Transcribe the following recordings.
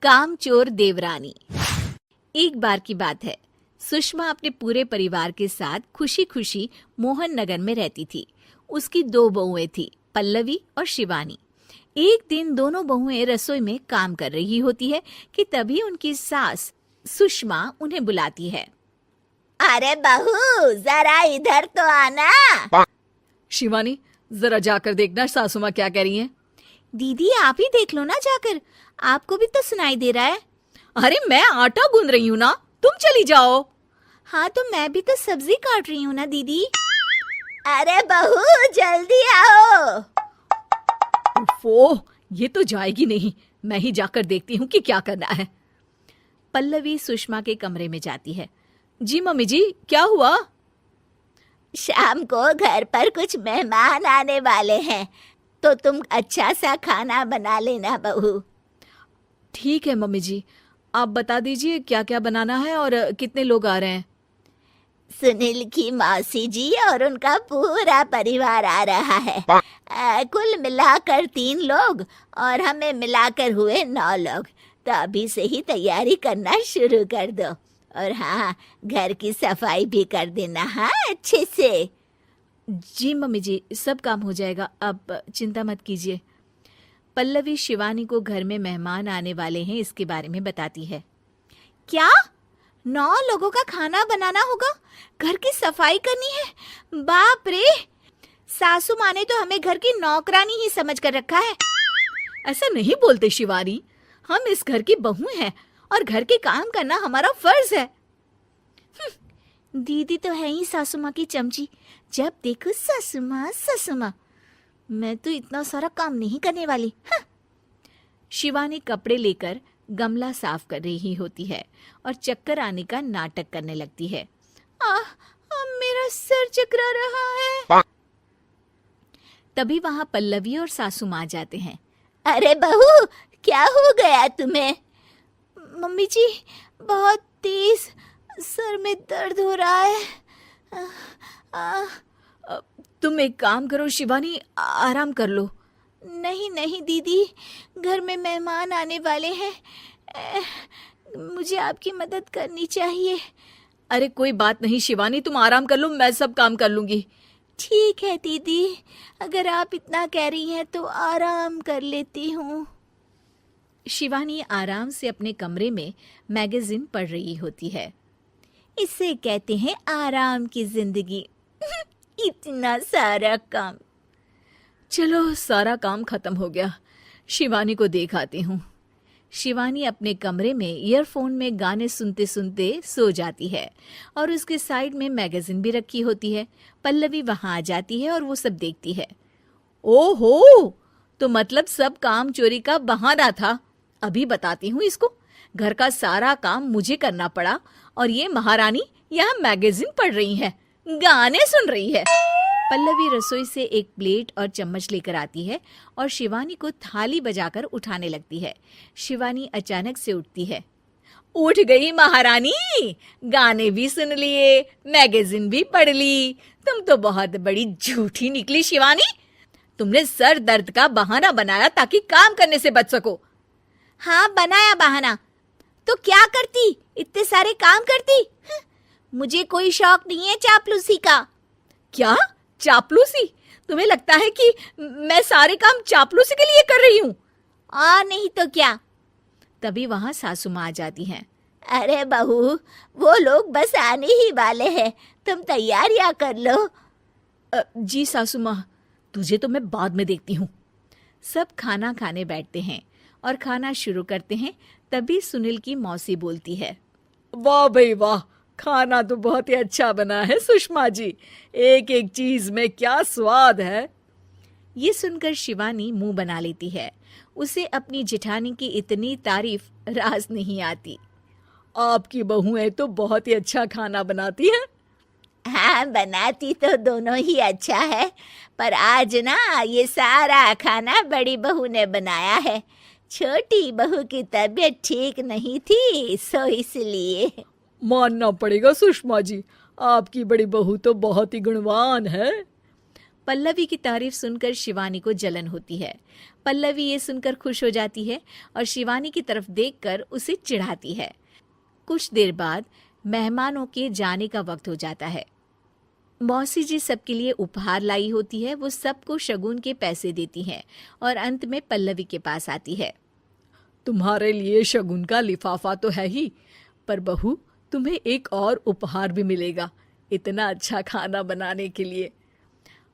कामचोर देवरानी। एक बार की बात है, सुषमा अपने पूरे परिवार के साथ खुशी खुशी मोहन नगर में रहती थी। उसकी 2 बहुएं थी, पल्लवी और शिवानी। एक दिन दोनों बहुएं रसोई में काम कर रही होती है कि तभी उनकी सास सुषमा उन्हें बुलाती है। अरे बहू, जरा इधर तो आना। शिवानी, जरा जाकर देखना सासू माँ क्या कह रही हैं। दीदी आप ही देख लो ना जाकर, आपको भी तो सुनाई दे रहा है। अरे मैं आटा गूंद रही हूँ ना, तुम चली जाओ। हाँ तो मैं भी तो सब्जी काट रही हूँ ना दीदी। अरे बहू जल्दी आओ। ओह, ये तो जाएगी नहीं, मैं ही जाकर देखती हूँ कि क्या करना है। पल्लवी सुषमा के कमरे में जाती है। जी मम्मी जी, क्या हुआ? शाम को घर पर कुछ मेहमान आने वाले हैं, तो तुम अच्छा सा खाना बना लेना बहू। ठीक है मम्मी जी, आप बता दीजिए क्या क्या बनाना है और कितने लोग आ रहे हैं। सुनील की मौसी जी और उनका पूरा परिवार आ रहा है। कुल मिलाकर 3 लोग और हमें मिलाकर हुए 9 लोग। तो अभी से ही तैयारी करना शुरू कर दो। और हाँ, घर की सफाई भी कर देना, हाँ अच्छे से। जी मम्मी जी, सब काम हो जाएगा, आप चिंता मत कीजिए। पल्लवी शिवानी को घर में मेहमान आने वाले हैं इसके बारे में बताती है। क्या 9 लोगों का खाना बनाना होगा, घर की सफाई करनी है? बाप रे, सासू माँ ने तो हमें घर की नौकरानी ही समझ कर रखा है। ऐसा नहीं बोलते शिवानी, हम इस घर की बहू हैं और घर के काम करना हमारा फर्ज है। दीदी तो है ही सासू माँ की चमची, जब देखो सासू माँ सासू माँ। मैं तो इतना सारा काम नहीं करने वाली। शिवानी कपड़े लेकर गमला साफ कर रही होती है और चक्कर आने का नाटक करने लगती है। मेरा सर चकरा रहा है। तभी वहां पल्लवी और सासू माँ जाते हैं। अरे बहू, क्या हो गया तुम्हें? मम्मी जी, बहुत तेज सर में दर्द हो रहा है। तुम एक काम करो शिवानी, आराम कर लो। नहीं नहीं दीदी, घर में मेहमान आने वाले हैं, मुझे आपकी मदद करनी चाहिए। अरे कोई बात नहीं शिवानी, तुम आराम कर लो, मैं सब काम कर लूंगी। ठीक है दीदी, अगर आप इतना कह रही हैं तो आराम कर लेती हूँ। शिवानी आराम से अपने कमरे में मैगजीन पढ़ रही होती है। इसे कहते हैं आराम की जिंदगी। इतना सारा काम। चलो, सारा काम खत्म हो गया, शिवानी को देख आती हूँ। शिवानी अपने कमरे में ईयरफोन में गाने सुनते सुनते सो जाती है और उसके साइड में मैगजीन भी रखी होती है। पल्लवी वहां आ जाती है और वो सब देखती है। ओहो, तो मतलब सब काम चोरी का बहाना था। अभी बताती हूँ इसको। घर का सारा काम मुझे करना पड़ा और ये महारानी यहाँ मैगजीन पढ़ रही है, गाने सुन रही है। पल्लवी रसोई से एक प्लेट और चम्मच लेकर आती है और शिवानी को थाली बजाकर उठाने लगती है। शिवानी अचानक से उठती है। उठ गई महारानी, गाने भी सुन लिए, मैगजीन भी पढ़ ली। तुम तो बहुत बड़ी झूठी निकली शिवानी। तुमने सर दर्द का बहाना बनाया ताकि काम करने से बच सको। हाँ बनाया बहाना, तो क्या करती, इतने सारे काम करती। मुझे कोई शौक नहीं है चापलूसी का। क्या चापलूसी? तुम्हें लगता है कि मैं सारे काम चापलूसी के लिए कर रही हूँ? नहीं तो क्या। तभी वहां सासू माँ आ जाती हैं। अरे बहू, वो लोग बस आने ही वाले हैं, तुम तैयारियां कर लो। जी सासू माँ, तुझे तो मैं बाद में देखती हूँ। सब खाना खाने बैठते हैं और खाना शुरू करते हैं। तभी सुनील की मौसी बोलती है। वाह भाई वाह, खाना तो बहुत ही अच्छा बना है सुषमा जी, एक एक चीज में क्या स्वाद है। ये सुनकर शिवानी मुंह बना लेती है। उसे अपनी जेठानी की इतनी तारीफ रास नहीं आती। आपकी बहुएं तो बहुत ही अच्छा खाना बनाती हैं। हाँ बनाती तो दोनों ही अच्छा है, पर आज ना ये सारा खाना बड़ी बहू ने बनाया है। छोटी बहू की तबीयत ठीक नहीं थी, सो इसलिए। मानना पड़ेगा सुषमा जी, आपकी बड़ी बहू तो बहुत ही गुणवान है। पल्लवी की तारीफ सुनकर शिवानी को जलन होती है। पल्लवी ये सुनकर खुश हो जाती है और शिवानी की तरफ देखकर उसे चिढ़ाती है। कुछ देर बाद मेहमानों के जाने का वक्त हो जाता है। मौसी जी सबके लिए उपहार लाई होती है। वो सबको शगुन के पैसे देती हैं और अंत में पल्लवी के पास आती है। तुम्हारे लिए शगुन का लिफाफा तो है ही, पर बहू तुम्हें एक और उपहार भी मिलेगा इतना अच्छा खाना बनाने के लिए।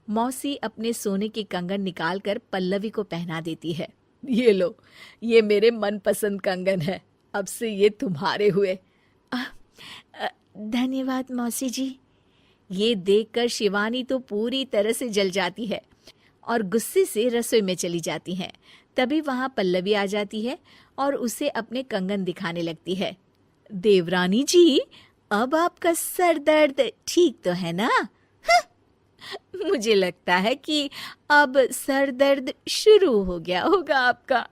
मौसी अपने सोने के कंगन निकालकर पल्लवी को पहना देती है। ये लो, ये मेरे मनपसंद कंगन है, अब से ये तुम्हारे हुए। धन्यवाद मौसी जी। ये देखकर शिवानी तो पूरी तरह से जल जाती है और गुस्से से रसोई में चली जाती है। तभी वहां पल्लवी आ जाती है और उसे अपने कंगन दिखाने लगती है। देवरानी जी, अब आपका सर दर्द ठीक तो है ना? मुझे लगता है कि अब सर दर्द शुरू हो गया होगा आपका।